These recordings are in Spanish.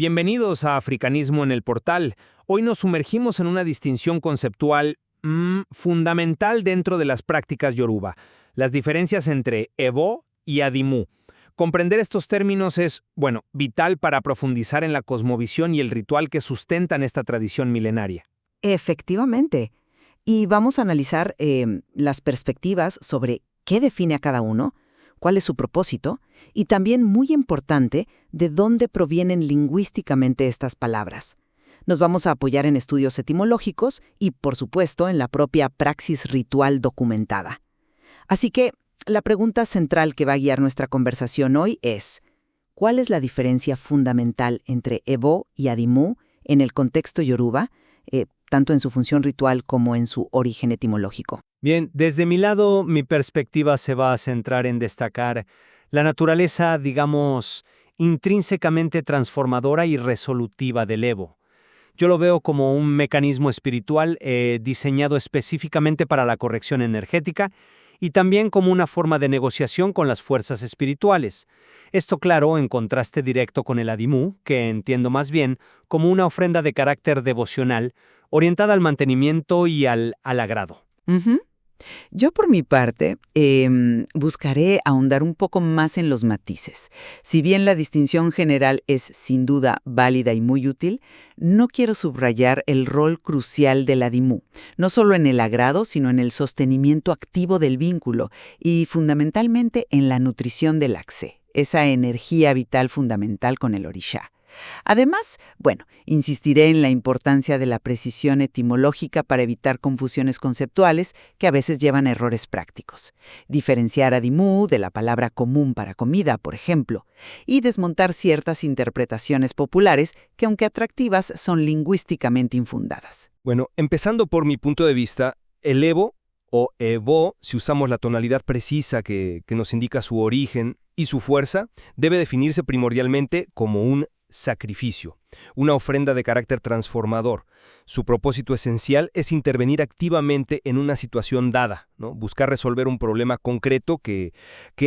Bienvenidos a Africanismo en el Portal. Hoy nos sumergimos en una distinción conceptual fundamental dentro de las prácticas yoruba, las diferencias entre Ebo y Adimu. Comprender estos términos es, vital para profundizar en la cosmovisión y el ritual que sustentan esta tradición milenaria. Efectivamente. Y vamos a analizar las perspectivas sobre qué define a cada uno, cuál es su propósito, y también, muy importante, de dónde provienen lingüísticamente estas palabras. Nos vamos a apoyar en estudios etimológicos y, por supuesto, en la propia praxis ritual documentada. Así que, la pregunta central que va a guiar nuestra conversación hoy es: ¿cuál es la diferencia fundamental entre Ebo y Adimu en el contexto yoruba, tanto en su función ritual como en su origen etimológico? Bien, desde mi lado, mi perspectiva se va a centrar en destacar la naturaleza, digamos, intrínsecamente transformadora y resolutiva del Ebo. Yo lo veo como un mecanismo espiritual diseñado específicamente para la corrección energética y también como una forma de negociación con las fuerzas espirituales. Esto, claro, en contraste directo con el Adimu, que entiendo más bien como una ofrenda de carácter devocional orientada al mantenimiento y al agrado. Ujú. Yo, por mi parte, buscaré ahondar un poco más en los matices. Si bien la distinción general es sin duda válida y muy útil, no quiero subrayar el rol crucial del Adimu, no solo en el agrado, sino en el sostenimiento activo del vínculo y fundamentalmente en la nutrición del Akse, esa energía vital fundamental con el Orisha. Además, insistiré en la importancia de la precisión etimológica para evitar confusiones conceptuales que a veces llevan a errores prácticos. Diferenciar Adimu de la palabra común para comida, por ejemplo, y desmontar ciertas interpretaciones populares que, aunque atractivas, son lingüísticamente infundadas. Bueno, empezando por mi punto de vista, el Ebo o Ebo, si usamos la tonalidad precisa que nos indica su origen y su fuerza, debe definirse primordialmente como un sacrificio, una ofrenda de carácter transformador. Su propósito esencial es intervenir activamente en una situación dada, ¿no? Buscar resolver un problema concreto que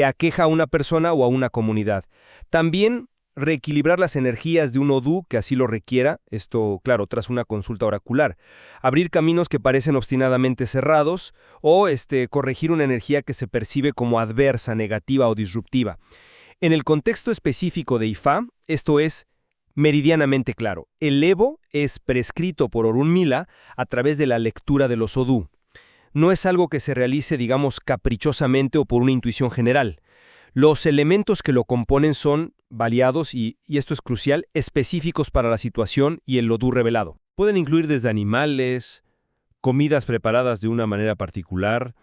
aqueja a una persona o a una comunidad. También reequilibrar las energías de un Odú que así lo requiera, esto, claro, tras una consulta oracular. Abrir caminos que parecen obstinadamente cerrados o corregir una energía que se percibe como adversa, negativa o disruptiva. En el contexto específico de Ifá, esto es meridianamente claro. El Ebo es prescrito por Orunmila a través de la lectura de los Odú. No es algo que se realice, digamos, caprichosamente o por una intuición general. Los elementos que lo componen son variados y esto es crucial, específicos para la situación y el Odú revelado. Pueden incluir desde animales, comidas preparadas de una manera particular,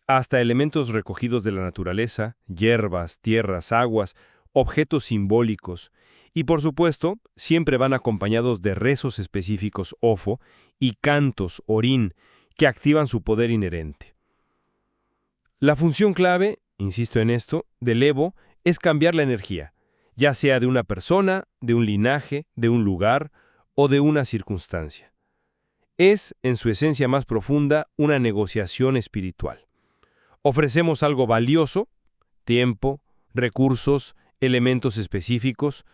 hasta elementos recogidos de la naturaleza, hierbas, tierras, aguas, objetos simbólicos. Y por supuesto, siempre van acompañados de rezos específicos Ofo y cantos Orín que activan su poder inherente. La función clave, insisto en esto, del Ebo es cambiar la energía, ya sea de una persona, de un linaje, de un lugar o de una circunstancia. Es, en su esencia más profunda, una negociación espiritual. Ofrecemos algo valioso, tiempo, recursos, elementos específicos,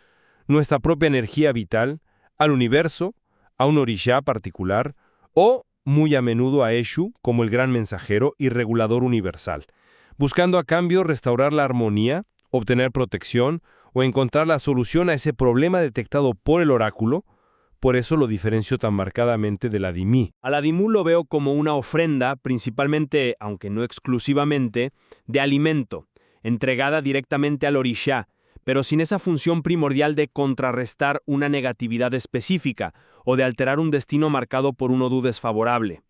nuestra propia energía vital, al universo, a un Orisha particular, o, muy a menudo, a Eshu como el gran mensajero y regulador universal, buscando a cambio restaurar la armonía, obtener protección o encontrar la solución a ese problema detectado por el oráculo. Por eso lo diferencio tan marcadamente del Adimí. Al Adimu lo veo como una ofrenda, principalmente, aunque no exclusivamente, de alimento, entregada directamente al Orisha, pero sin esa función primordial de contrarrestar una negatividad específica o de alterar un destino marcado por un Odú desfavorable.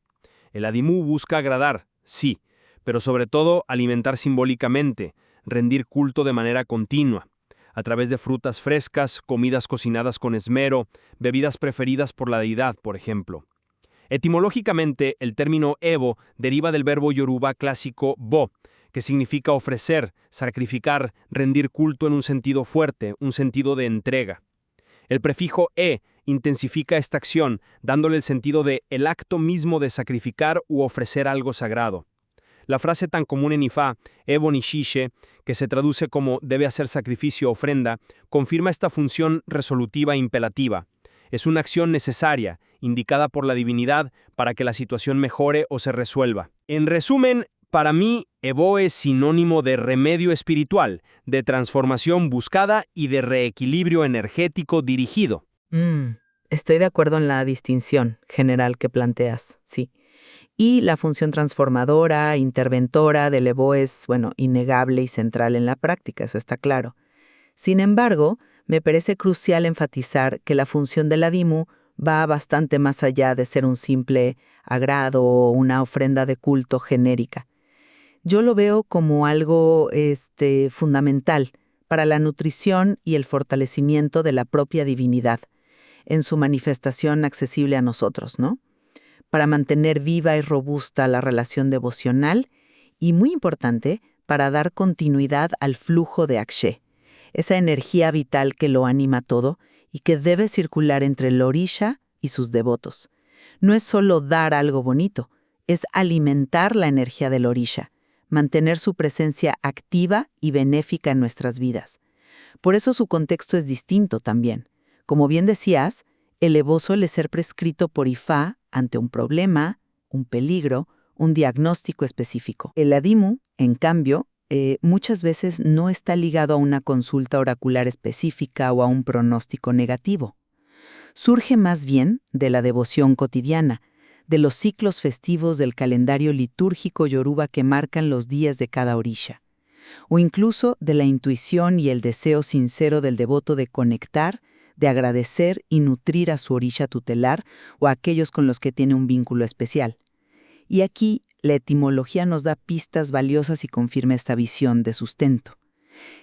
El Adimu busca agradar, sí, pero sobre todo alimentar simbólicamente, rendir culto de manera continua, a través de frutas frescas, comidas cocinadas con esmero, bebidas preferidas por la deidad, por ejemplo. Etimológicamente, el término Ebo deriva del verbo yoruba clásico bo, que significa ofrecer, sacrificar, rendir culto en un sentido fuerte, un sentido de entrega. El prefijo intensifica esta acción, dándole el sentido de el acto mismo de sacrificar u ofrecer algo sagrado. La frase tan común en Ifá, Ebo Nishiche, que se traduce como debe hacer sacrificio o ofrenda, confirma esta función resolutiva e imperativa. Es una acción necesaria, indicada por la divinidad para que la situación mejore o se resuelva. En resumen, para mí, Ebo es sinónimo de remedio espiritual, de transformación buscada y de reequilibrio energético dirigido. Estoy de acuerdo en la distinción general que planteas, sí. Y la función transformadora, interventora del Ebo es, innegable y central en la práctica, eso está claro. Sin embargo, me parece crucial enfatizar que la función del Adimu va bastante más allá de ser un simple agrado o una ofrenda de culto genérica. Yo lo veo como algo fundamental para la nutrición y el fortalecimiento de la propia divinidad, en su manifestación accesible a nosotros, ¿no? Para mantener viva y robusta la relación devocional y, muy importante, para dar continuidad al flujo de Akshe, esa energía vital que lo anima todo y que debe circular entre el orisha y sus devotos. No es solo dar algo bonito, es alimentar la energía del orisha, mantener su presencia activa y benéfica en nuestras vidas. Por eso su contexto es distinto también. Como bien decías, el Ebo suele ser prescrito por Ifá ante un problema, un peligro, un diagnóstico específico. El Adimu, en cambio, muchas veces no está ligado a una consulta oracular específica o a un pronóstico negativo. Surge más bien de la devoción cotidiana, de los ciclos festivos del calendario litúrgico yoruba que marcan los días de cada orisha, o incluso de la intuición y el deseo sincero del devoto de conectar, de agradecer y nutrir a su orisha tutelar o a aquellos con los que tiene un vínculo especial. Y aquí la etimología nos da pistas valiosas y confirma esta visión de sustento.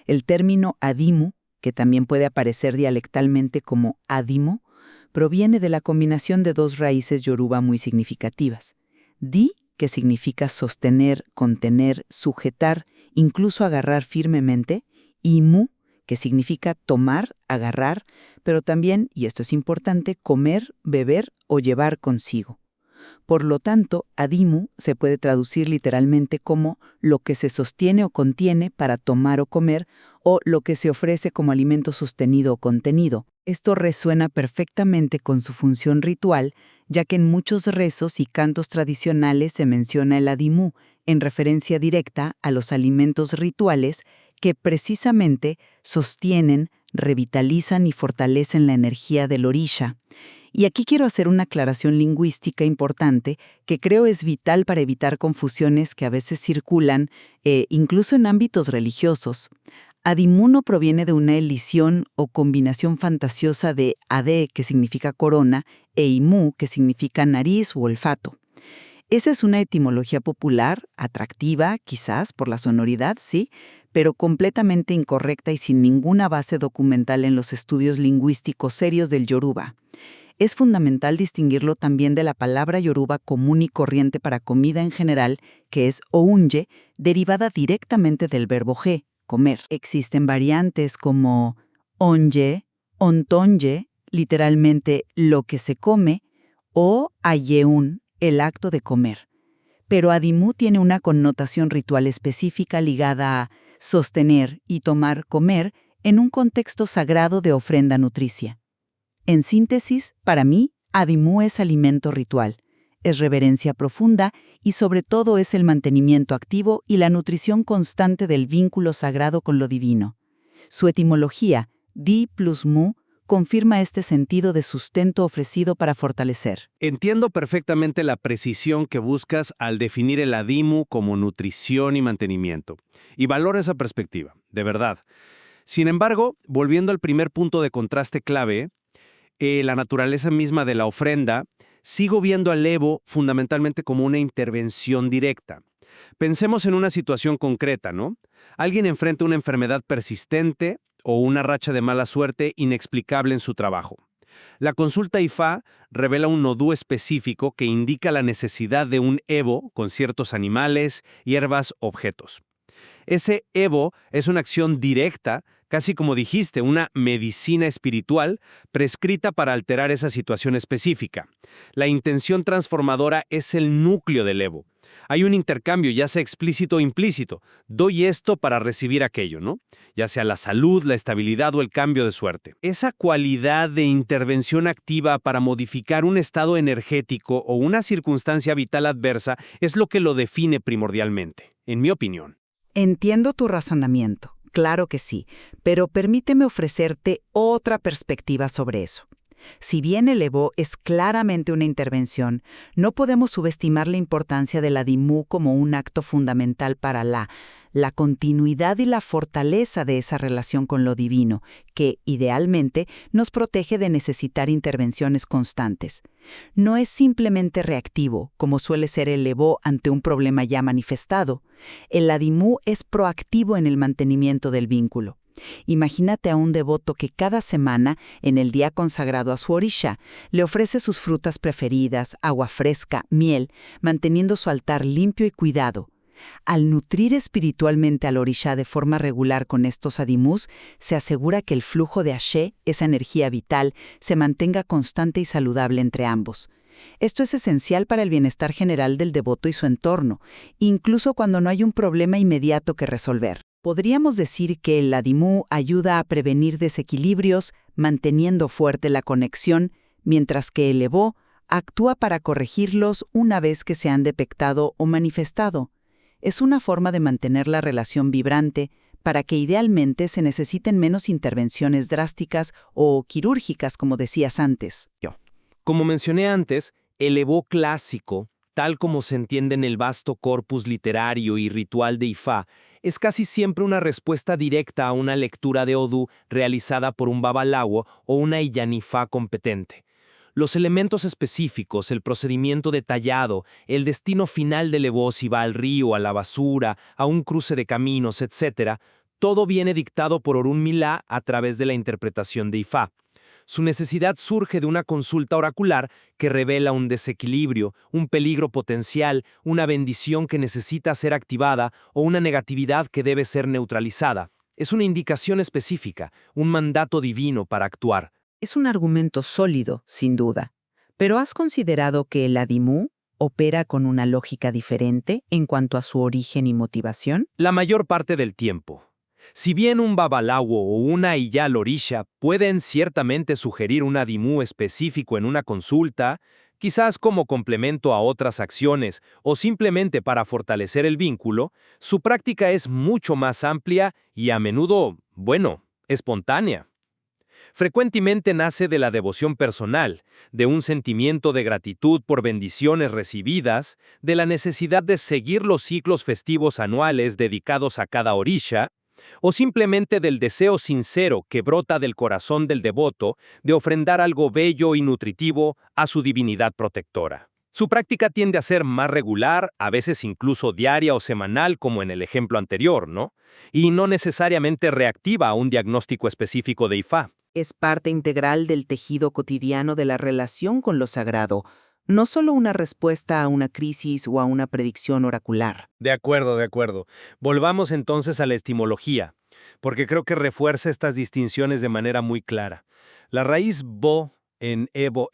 El término adimu, que también puede aparecer dialectalmente como adimo, proviene de la combinación de dos raíces yoruba muy significativas. Di, que significa sostener, contener, sujetar, incluso agarrar firmemente, y mu, que significa tomar, agarrar, pero también, y esto es importante, comer, beber o llevar consigo. Por lo tanto, adimu se puede traducir literalmente como lo que se sostiene o contiene para tomar o comer, o lo que se ofrece como alimento sostenido o contenido. Esto resuena perfectamente con su función ritual, ya que en muchos rezos y cantos tradicionales se menciona el adimu, en referencia directa a los alimentos rituales que precisamente sostienen, revitalizan y fortalecen la energía del orisha. Y aquí quiero hacer una aclaración lingüística importante que creo es vital para evitar confusiones que a veces circulan, incluso en ámbitos religiosos. Adimu no proviene de una elisión o combinación fantasiosa de ade, que significa corona, e imu, que significa nariz o olfato. Esa es una etimología popular, atractiva, quizás, por la sonoridad, sí, pero completamente incorrecta y sin ninguna base documental en los estudios lingüísticos serios del yoruba. Es fundamental distinguirlo también de la palabra yoruba común y corriente para comida en general, que es ounje, derivada directamente del verbo je, comer. Existen variantes como onye, ontonye, literalmente lo que se come, o ayeun, el acto de comer. Pero adimu tiene una connotación ritual específica ligada a sostener y tomar comer en un contexto sagrado de ofrenda nutricia. En síntesis, para mí, adimu es alimento ritual, es reverencia profunda y sobre todo es el mantenimiento activo y la nutrición constante del vínculo sagrado con lo divino. Su etimología, di plus mu, confirma este sentido de sustento ofrecido para fortalecer. Entiendo perfectamente la precisión que buscas al definir el adimu como nutrición y mantenimiento, y valoro esa perspectiva, de verdad. Sin embargo, volviendo al primer punto de contraste clave, la naturaleza misma de la ofrenda, sigo viendo al Ebo fundamentalmente como una intervención directa. Pensemos en una situación concreta, ¿no? Alguien enfrenta una enfermedad persistente o una racha de mala suerte inexplicable en su trabajo. La consulta Ifá revela un nodú específico que indica la necesidad de un Ebo con ciertos animales, hierbas, objetos. Ese Ebo es una acción directa, casi como dijiste, una medicina espiritual prescrita para alterar esa situación específica. La intención transformadora es el núcleo del Ebo. Hay un intercambio, ya sea explícito o implícito. Doy esto para recibir aquello, ¿no? Ya sea la salud, la estabilidad o el cambio de suerte. Esa cualidad de intervención activa para modificar un estado energético o una circunstancia vital adversa es lo que lo define primordialmente, en mi opinión. Entiendo tu razonamiento, claro que sí, pero permíteme ofrecerte otra perspectiva sobre eso. Si bien el Evo es claramente una intervención, no podemos subestimar la importancia de la Dimú como un acto fundamental para la continuidad y la fortaleza de esa relación con lo divino, que, idealmente, nos protege de necesitar intervenciones constantes. No es simplemente reactivo, como suele ser el Evo ante un problema ya manifestado. El Adimú es proactivo en el mantenimiento del vínculo. Imagínate a un devoto que cada semana, en el día consagrado a su orisha, le ofrece sus frutas preferidas, agua fresca, miel, manteniendo su altar limpio y cuidado. Al nutrir espiritualmente al orisha de forma regular con estos adimús, se asegura que el flujo de Ashe, esa energía vital, se mantenga constante y saludable entre ambos. Esto es esencial para el bienestar general del devoto y su entorno, incluso cuando no hay un problema inmediato que resolver. Podríamos decir que el Adimú ayuda a prevenir desequilibrios, manteniendo fuerte la conexión, mientras que el Evo actúa para corregirlos una vez que se han detectado o manifestado. Es una forma de mantener la relación vibrante para que idealmente se necesiten menos intervenciones drásticas o quirúrgicas, como decías antes. Como mencioné antes, el Evo clásico, tal como se entiende en el vasto corpus literario y ritual de Ifá, es casi siempre una respuesta directa a una lectura de Odú realizada por un babalawo o una Iyanifá competente. Los elementos específicos, el procedimiento detallado, el destino final del Evo si va al río, a la basura, a un cruce de caminos, etc., todo viene dictado por Orun Milá a través de la interpretación de Ifá. Su necesidad surge de una consulta oracular que revela un desequilibrio, un peligro potencial, una bendición que necesita ser activada o una negatividad que debe ser neutralizada. Es una indicación específica, un mandato divino para actuar. Es un argumento sólido, sin duda. Pero ¿has considerado que el Adimú opera con una lógica diferente en cuanto a su origen y motivación? La mayor parte del tiempo. Si bien un babalawo o una iyal orisha pueden ciertamente sugerir un adimú específico en una consulta, quizás como complemento a otras acciones o simplemente para fortalecer el vínculo, su práctica es mucho más amplia y a menudo, espontánea. Frecuentemente nace de la devoción personal, de un sentimiento de gratitud por bendiciones recibidas, de la necesidad de seguir los ciclos festivos anuales dedicados a cada orisha, o simplemente del deseo sincero que brota del corazón del devoto de ofrendar algo bello y nutritivo a su divinidad protectora. Su práctica tiende a ser más regular, a veces incluso diaria o semanal, como en el ejemplo anterior, ¿no? Y no necesariamente reactiva a un diagnóstico específico de Ifá. Es parte integral del tejido cotidiano de la relación con lo sagrado, no solo una respuesta a una crisis o a una predicción oracular. De acuerdo. Volvamos entonces a la etimología, porque creo que refuerza estas distinciones de manera muy clara. La raíz bo en evo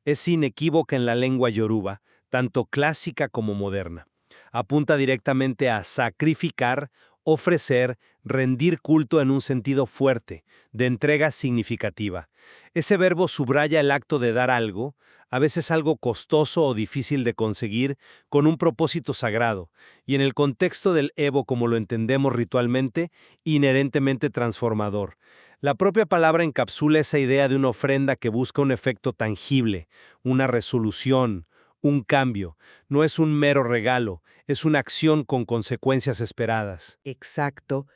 es inequívoca en la lengua yoruba, tanto clásica como moderna. Apunta directamente a sacrificar, ofrecer, rendir culto en un sentido fuerte, de entrega significativa. Ese verbo subraya el acto de dar algo, a veces algo costoso o difícil de conseguir, con un propósito sagrado, y en el contexto del Evo como lo entendemos ritualmente, inherentemente transformador. La propia palabra encapsula esa idea de una ofrenda que busca un efecto tangible, una resolución, un cambio. No es un mero regalo, es una acción con consecuencias esperadas. Exacto.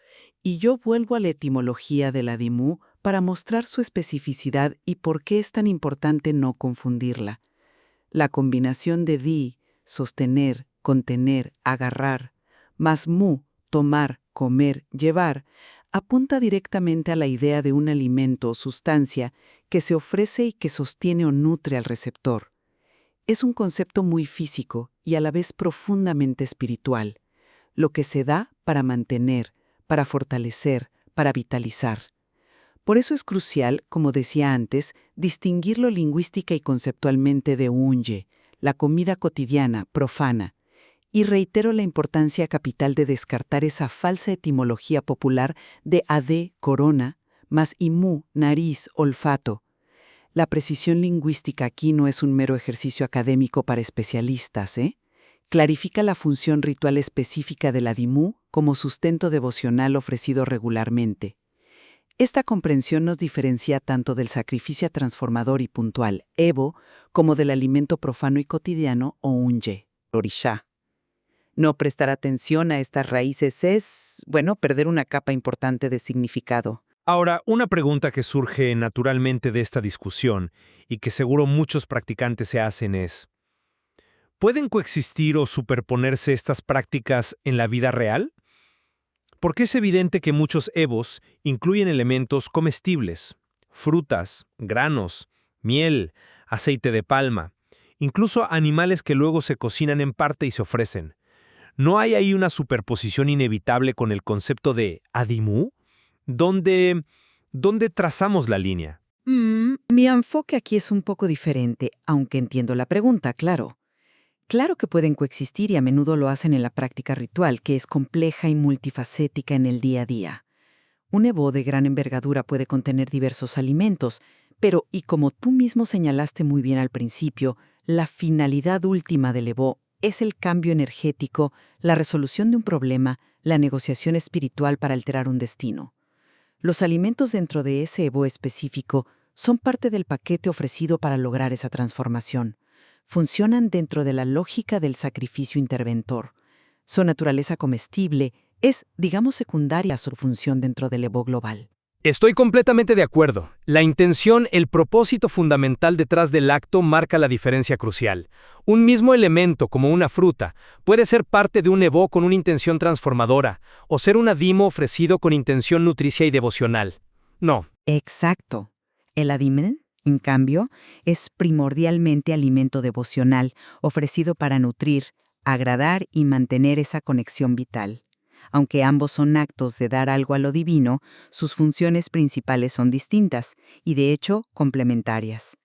Y yo vuelvo a la etimología de la Dimú para mostrar su especificidad y por qué es tan importante no confundirla. La combinación de di, sostener, contener, agarrar, más mu, tomar, comer, llevar, apunta directamente a la idea de un alimento o sustancia que se ofrece y que sostiene o nutre al receptor. Es un concepto muy físico y a la vez profundamente espiritual, lo que se da para mantener, para fortalecer, para vitalizar. Por eso es crucial, como decía antes, distinguirlo lingüística y conceptualmente de unye, la comida cotidiana, profana, Y reitero la importancia capital de descartar esa falsa etimología popular de ade, corona, más imu, nariz, olfato. La precisión lingüística aquí no es un mero ejercicio académico para especialistas, ¿eh? Clarifica la función ritual específica del adimú como sustento devocional ofrecido regularmente. Esta comprensión nos diferencia tanto del sacrificio transformador y puntual, Evo, como del alimento profano y cotidiano o unye, Orisha. No prestar atención a estas raíces es, perder una capa importante de significado. Ahora, una pregunta que surge naturalmente de esta discusión y que seguro muchos practicantes se hacen es, ¿pueden coexistir o superponerse estas prácticas en la vida real? Porque es evidente que muchos evos incluyen elementos comestibles, frutas, granos, miel, aceite de palma, incluso animales que luego se cocinan en parte y se ofrecen. ¿No hay ahí una superposición inevitable con el concepto de adimú? ¿Dónde trazamos la línea? Mi enfoque aquí es un poco diferente, aunque entiendo la pregunta, claro. Claro que pueden coexistir y a menudo lo hacen en la práctica ritual, que es compleja y multifacética en el día a día. Un evo de gran envergadura puede contener diversos alimentos, pero, y como tú mismo señalaste muy bien al principio, la finalidad última del evo es el cambio energético, la resolución de un problema, la negociación espiritual para alterar un destino. Los alimentos dentro de ese evo específico son parte del paquete ofrecido para lograr esa transformación. Funcionan dentro de la lógica del sacrificio interventor. Su naturaleza comestible es, digamos, secundaria a su función dentro del evo global. Estoy completamente de acuerdo. La intención, el propósito fundamental detrás del acto marca la diferencia crucial. Un mismo elemento, como una fruta, puede ser parte de un evo con una intención transformadora, o ser un adimo ofrecido con intención nutricia y devocional. No. Exacto. El adimen, en cambio, es primordialmente alimento devocional, ofrecido para nutrir, agradar y mantener esa conexión vital. Aunque ambos son actos de dar algo a lo divino, sus funciones principales son distintas y, de hecho, complementarias.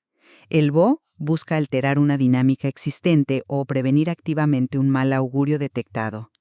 El Bo busca alterar una dinámica existente o prevenir activamente un mal augurio detectado.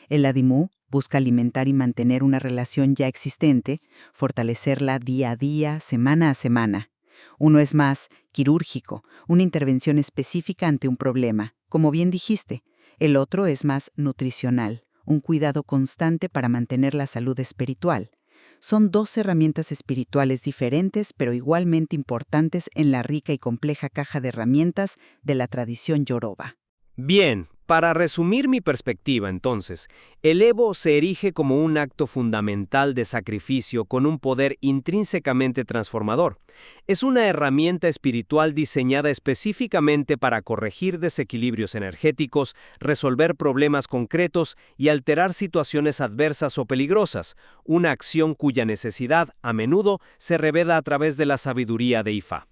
El Adimú busca alimentar y mantener una relación ya existente, fortalecerla día a día, semana a semana. Uno es más quirúrgico, una intervención específica ante un problema, como bien dijiste. El otro es más nutricional, un cuidado constante para mantener la salud espiritual. Son dos herramientas espirituales diferentes, pero igualmente importantes en la rica y compleja caja de herramientas de la tradición Yoruba. Bien, para resumir mi perspectiva entonces, el Evo se erige como un acto fundamental de sacrificio con un poder intrínsecamente transformador. Es una herramienta espiritual diseñada específicamente para corregir desequilibrios energéticos, resolver problemas concretos y alterar situaciones adversas o peligrosas, una acción cuya necesidad, a menudo, se revela a través de la sabiduría de Ifá.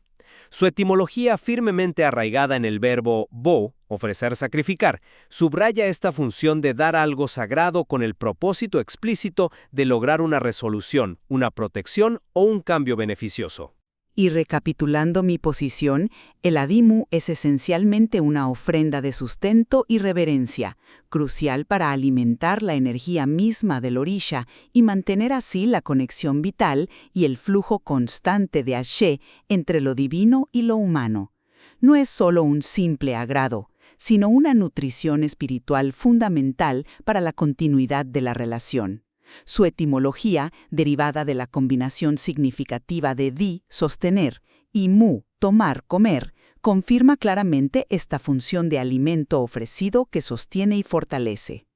Su etimología firmemente arraigada en el verbo bo, ofrecer sacrificar, subraya esta función de dar algo sagrado con el propósito explícito de lograr una resolución, una protección o un cambio beneficioso. Y recapitulando mi posición, el Adimu es esencialmente una ofrenda de sustento y reverencia, crucial para alimentar la energía misma del Orisha y mantener así la conexión vital y el flujo constante de Ashe entre lo divino y lo humano. No es solo un simple agrado, sino una nutrición espiritual fundamental para la continuidad de la relación. Su etimología, derivada de la combinación significativa de di, sostener, y mu, tomar, comer, confirma claramente esta función de alimento ofrecido que sostiene y fortalece.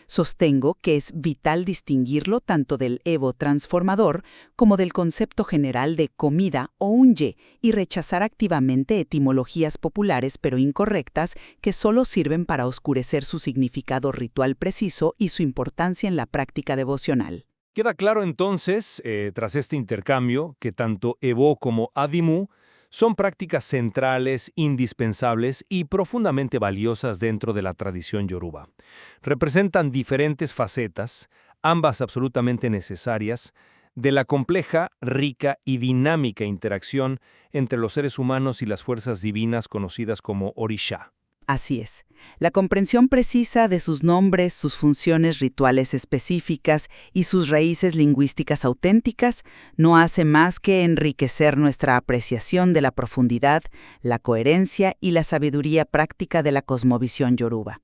Sostengo que es vital distinguirlo tanto del Evo transformador como del concepto general de comida o unye y rechazar activamente etimologías populares pero incorrectas que solo sirven para oscurecer su significado ritual preciso y su importancia en la práctica devocional. Queda claro entonces, tras este intercambio, que tanto Evo como Adimú son prácticas centrales, indispensables y profundamente valiosas dentro de la tradición yoruba. Representan diferentes facetas, ambas absolutamente necesarias, de la compleja, rica y dinámica interacción entre los seres humanos y las fuerzas divinas conocidas como Orisha. Así es. La comprensión precisa de sus nombres, sus funciones rituales específicas y sus raíces lingüísticas auténticas no hace más que enriquecer nuestra apreciación de la profundidad, la coherencia y la sabiduría práctica de la cosmovisión yoruba.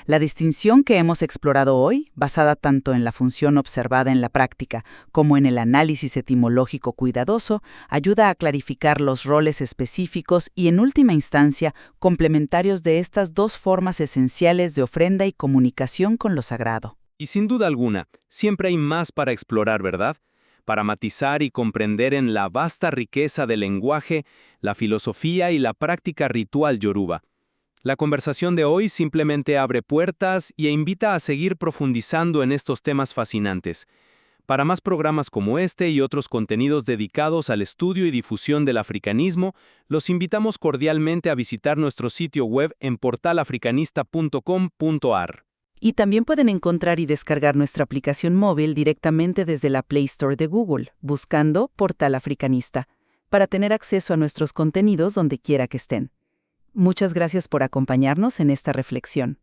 La distinción que hemos explorado hoy, basada tanto en la función observada en la práctica como en el análisis etimológico cuidadoso, ayuda a clarificar los roles específicos y, en última instancia, complementarios de estas dos formas esenciales de ofrenda y comunicación con lo sagrado. Y sin duda alguna, siempre hay más para explorar, ¿verdad? Para matizar y comprender en la vasta riqueza del lenguaje, la filosofía y la práctica ritual yoruba. La conversación de hoy simplemente abre puertas e invita a seguir profundizando en estos temas fascinantes. Para más programas como este y otros contenidos dedicados al estudio y difusión del africanismo, los invitamos cordialmente a visitar nuestro sitio web en portalafricanista.com.ar. Y también pueden encontrar y descargar nuestra aplicación móvil directamente desde la Play Store de Google, buscando Portal Africanista, para tener acceso a nuestros contenidos donde quiera que estén. Muchas gracias por acompañarnos en esta reflexión.